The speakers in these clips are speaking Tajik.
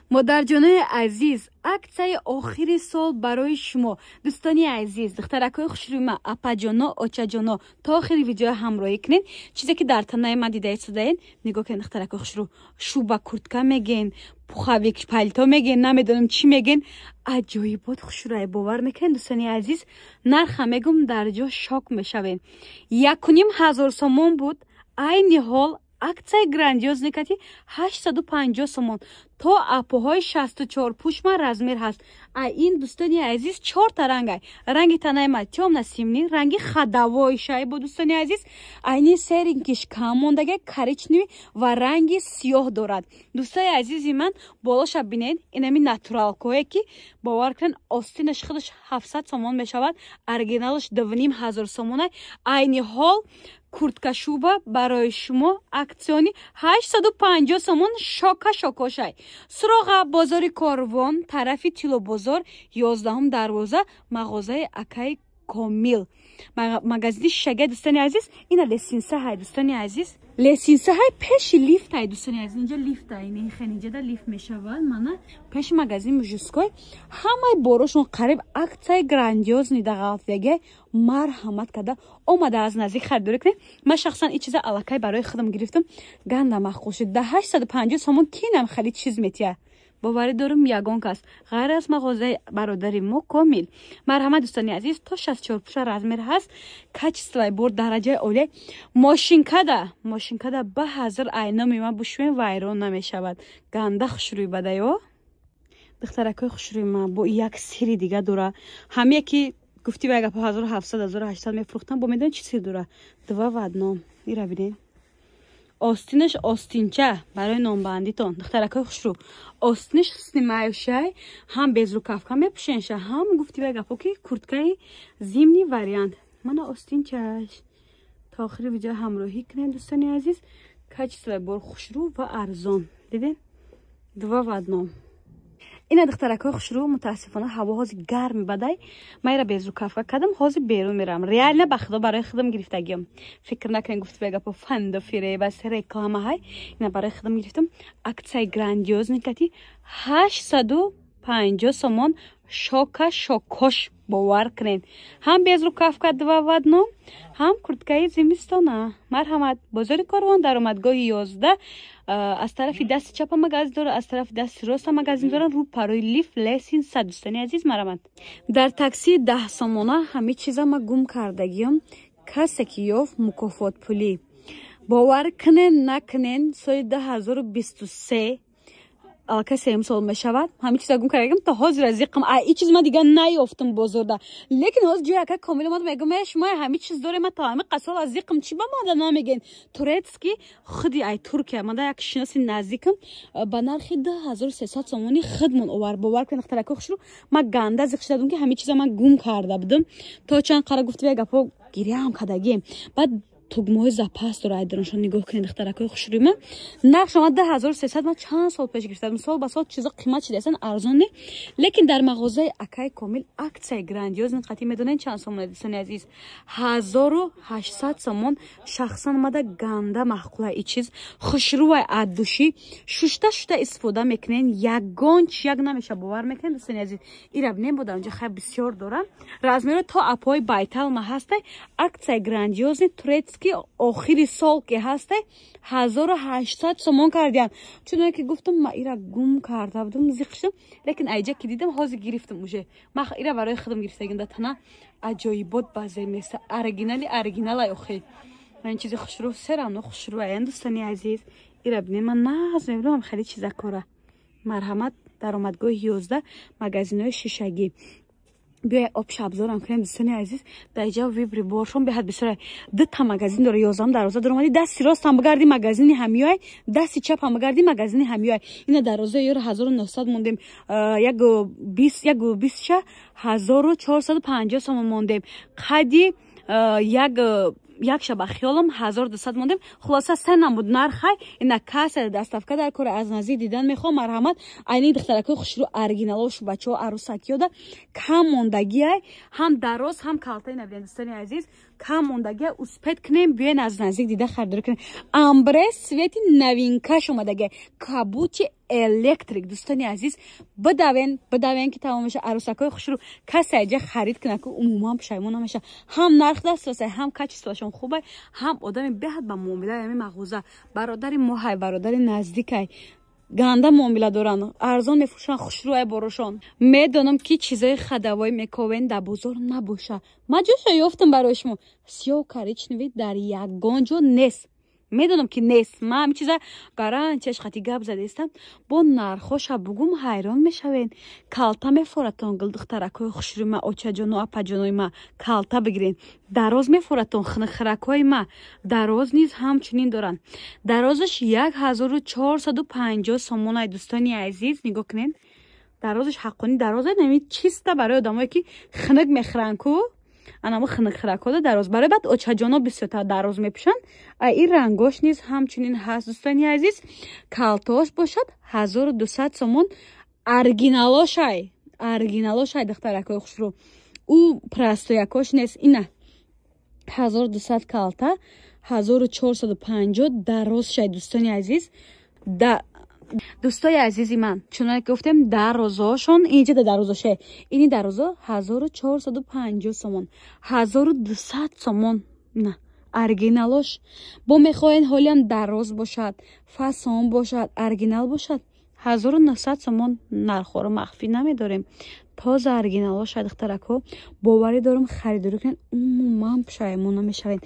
مادرجانای عزیز، акцияи охири сол барои шумо. Дӯстони азиз, духтаракои хушрӯйма, апаҷоно, очаҷоно, то охири видео ҳамроҳӣ кунед. Чизе ки дар танаи ман дида истодаен, нигоҳ кунед духтаракои хушрӯ. Шуба куртка мегӯен, пухавик палто мегӯен, намедонам чӣ мегӯен. Аҷоибот хушрӯй, бовар мекунед дӯстони азиз. Нарха мегӯм дар ҷо шок мешавен. 1500 сомон буд. Айни ҳол акцияи грандиозни кати 850 сомон. То апоҳои 64 пушма размер ҳаст. Ин дӯстони азиз 4 та рангай. Ранги танаи ма тёмно-симни, ранги хадавои шайбо дӯстони азиз. Айни се рангиш кам мондага коричневӣ ва ранги сиёҳ дорад. Дӯстони азизи ман, болоша бинед, инами натуралкое ки бовар кунед остинаш худаш 700 сомон мешавад, оригиналаш 2500 сомон. Айни ҳол куртка шуба барои шумо аксиони 850 сомон шока шокошай. Суроға бозори Корвон, тарафи Тило бозор, 11 дарвоза, мағозаи Акай Комил. Магазини шага дӯстони азиз, ина лесинса ҳай дӯстони азиз. Лесинса ҳай пеши лифт ҳай дӯстони азиз. Инҷа лифт ҳай, ин хенинҷада лифт мешавад. Мана пеши магазин мужуской. Ҳамаи борошон қариб акцияи грандиозни дағалтяга марҳамат када омада аз наздик харидорӣ кунед. Ман шахсан ин чиза аллакай барои худам гирифтам. Ганда махқул шуд. 850 сомон ки нам халид чиз метия. боварӣ дорам ягон кас ғайр аз мағозаи бародари мо Комил. Марҳамат дӯстони азиз, то 64 пуша размер ҳаст. Качествои бор дараҷаи олия. Мошинкада ба ҳазир айна мема бушвен вайрон намешавад. Ганда хушрӯй бадаё. Духтаракои хушрӯйма бо як сири дига дора. Ҳамие ки гуфти вай гапа 1700 1800 мефурӯхтам, бо медонед чӣ сир дора? Два в одном. Ира бинед. Остинаш остинча барои номбандитон. Духтаракои хушрӯ. Остинаш снимающай, ҳам безрукавка мепӯшенша, ҳам гуфти вай гапо ки курткаи зимни вариант. Мана остинчаш. Та охири видео ҳамроҳӣ кунед дӯстони азиз. Качествои бор хушрӯ ва арзон. Дидед? Два в одном. ина духтаракои хушрӯ, мутаассифона ҳаво ҳозир гарм бадай. Ман ира безрукавка кардам, ҳозир берун мерам. Реально ба худо барои худам гирифтагиам. Фикр накунед гуфти вай гапо фанду фиребас реклама ҳай. Ина барои худам гирифтам. Акцияи грандиозни кати 850 сомон шока шокош бовар кунед. Ҳам безрукавка два в одном, ҳам курткаи зимистона. Марҳамат. Бозори Корвон, даромадгоҳи 11. аз тарафи дасти чапа магазин дора, аз тарафи дасти роста магазин дора. Рӯ парои лифт лесин сад. Дӯстони азиз, марҳамат. Дар такси 10 сомона ҳами чиза ма гум кардагиам. Касе ки ёфт мукофот пулӣ. Бовар кунен накунен, соли 2023 алкасе имсол мешавад. Ҳамин чиза гум кардагиам та ҳозир аз иқам. Ин чиз ма дига наёфтам бозорда. Лекин ҳозир ҷои ака Комил омад мегӯм шумо ҳамин чиз дорем, та ҳамин қасол аз иқам чӣ ба мода намеген. Турецки худи ай Туркия. Мада як шиноси наздикам ба нархи 2300 сомони худмон овар. Бовар кунед духтаракои хушрӯ. Ма ганда зиқ шудам ки ҳамин чиза ма гум карда будам. То чанд қара гуфти вай гапо гирям кадагем. Баъд тугмои запас дора айдароншон нигоҳ кунед духтаракои хушрӯйма. Нарх шумо 10300 ма чанд сол пеш гирифтам. Сол ба сол чиза қимат шида асан арзон не. Лекин дар мағозаи Акай Комил акцияи грандиозни қати медонен чанд сомон дӯстони азиз? 1800 сомон. Шахсан мада ганда маҳқула и чиз. Хушрӯвай аддуши шушта истифода мекунен. Ягон чияк намеша бовар мекунен дӯстони азиз. Ира бинем бода унҷа хай бисёр дора. Размери то апои байтал ма ҳастай. Акцияи грандиозни турецки охири сол ки ҳастай 1800 сомон кардиям. Чуноне ки гуфтам ма ира гум карда будам, зиқ шудам. Лекин айҷа ки дидам ҳозир гирифтам уже. Ма ира барои худам гирифтагим да тана аҷоибот базе меса. Оригинал ай охи. Ман чизи хушрӯ серам хушрӯ ай дӯстони азиз. Ира бинем ман нағз мебинам хеле чиза кора. Марҳамат. Даромадгоҳи 11 магазинои шишагӣ. Биоя обшабзорам кунем дӯстони азиз. Даҷа вибри боршон беҳад бисёр. Дута магазин дора, 11 дароза дора. Омади дасти ростам бигарди магазини ҳамёй, дасти чапам бигарди магазини ҳамёй. Ина дароза ёро 1900 мондем. Як 20 1450 сомон мондем. Қади як шаба хиёлам 1200 мондем. Хулоса сенам буд нархай. Ина каса доставка дар кор аз наздик дидан мехоҳам. Марҳамат. Айни духтаракои хушрӯ оригиналошу бачаҳо арӯсакиёда кам мондагиай. Ҳам дароз, ҳам калта. Ина бинед дӯстони азиз. کم موندگی اسپت کنیم بیاین از نزدیک دیده خریداری کنیم. امبرس سویتی نوینکش اومدگی کابوت الکتریک. دوستانی عزیز بدوین که تمام میشه. عروسکای خوش رو کسی اینجا خرید کنه که عموما پشیمون نمیشه. هم نرخ دست هم کچستاشون خوبه، هم آدمی بهت با معامله یعنی مغازه برادری ماهای برادری نزدیکی گنده معامله دارن، ارزان میفروشن، خوشروی بروشان. میدونم که چیزای خدوایی میکوین در بازار نباشه. من جوش یافتم برای شما سیاه و کریچنوی در یگان جا نیست. میدونم که نیست. من همین چیزا قران چشقتی گپ زده استم. با نرخوش بگم حیران میشوین. کالتا میفورتون گل دخترکای خوشروی ما اوچاجون و اپاجونای ما کالتا بگیرین. دراز میفورتون خنخرکای ما دراز نیز همچنین دارن. درازش 1450 سومونای. دوستانی عزیز نگاه کنین. درازش حقانی درازه نمید چیسته برای آدمایی که خنک میخرن کو. انا خنک خرکاده دراز برای بعد اوچاجونا بسیار دراز میپوشن. این رنگاش نیز همچنین هست. دوستانی عزیز کالتاش باشد 1200 سومون. ارگینالاشای دخترکای خوش رو او پرستویکاش نیست. اینه 1200 کالتا 1450 دراز شای. دوستانی عزیز دوستای عزیزی من چون گفتم درازاشون اینجا درازاشه. اینی درازا 1450 سومون 1200 سومون. نه ارگینالش با میخواین حالی هم دراز باشد فاسون باشد ارگینال باشد 1900 سومون. نرخورو مخفی نمیداریم. تازه ارگینالاش دخترکو باوری دارم خریداری کنین عموما پشیمون نمیشوین.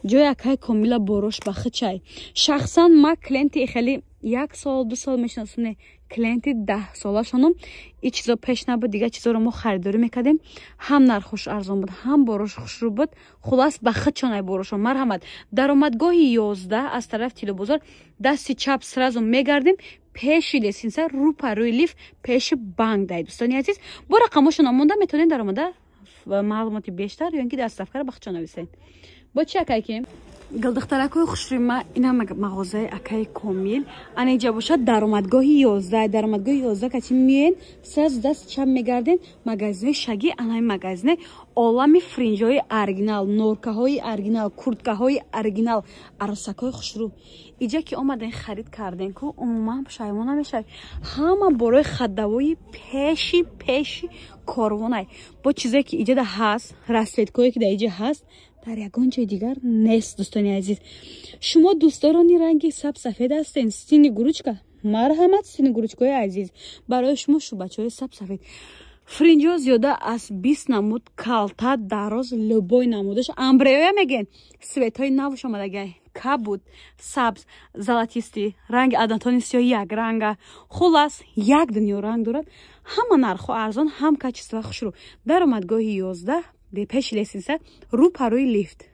جای اکای کامیلا بروش بخه چای. شخصا ما کلینتی خیلی 1 سال 2 سال میشناسم. کلینتی 10 ساله شونم. این چیزا پیش نبود دیگه. چیزا رو ما خریداری میکردیم. هم نرخش ارزان بود هم بروش خوش رو بود. خلاص بخه چانای بروش مرحمت. درآمدگاه 11 از طرف تیلو بازار دستی چپ سرازو میگردیم. پیشی لسینسا رو پروی لیف پیش بانک دای. دوستانی عزیز با رقماشون آمونده میتونین در آمده معلوماتی بیشتر یا اینکه دست افکار بخچه نویسین. با چی اکای که گل دخترکای خوش روی ما اینا مغازه اکای کامیل ان اینجا باشد درآمدگاه 11 درآمدگاه 11 که چی میین ساز دست چپ میگردین مغازه شگی انای مغازه عالم فرنجای ارگینال نورکاهای ارگینال کورتکاهای ارگینال عروسکای خوش رو اینجا که اومدن خرید کردن که عموما پشیمون نمیشه. همه برای خدوای پیشی کاروانای با چیزی که اینجا هست رسیدگاهی که در اینجا هست در یگان جای دیگر نیست. دوستانی عزیز شما دوستدارانی رنگی سفید هستین سینی گروچکا مرحمت سینی گروچکای عزیز برای شما شو بچهای سفید فرنجا زیاده از 20 نمود کالتا دراز لبای نمودش امبریویا میگن سویتای نوش اومدگی کابوت سبز زلاتیستی رنگ ادانتونیست یا یک رنگ خلاص یک دنیا رنگ دارد. همه نرخ و ارزان هم کچیست و خوش رو درآمدگاه 11 به پیش لیسنس رو پروی لیفت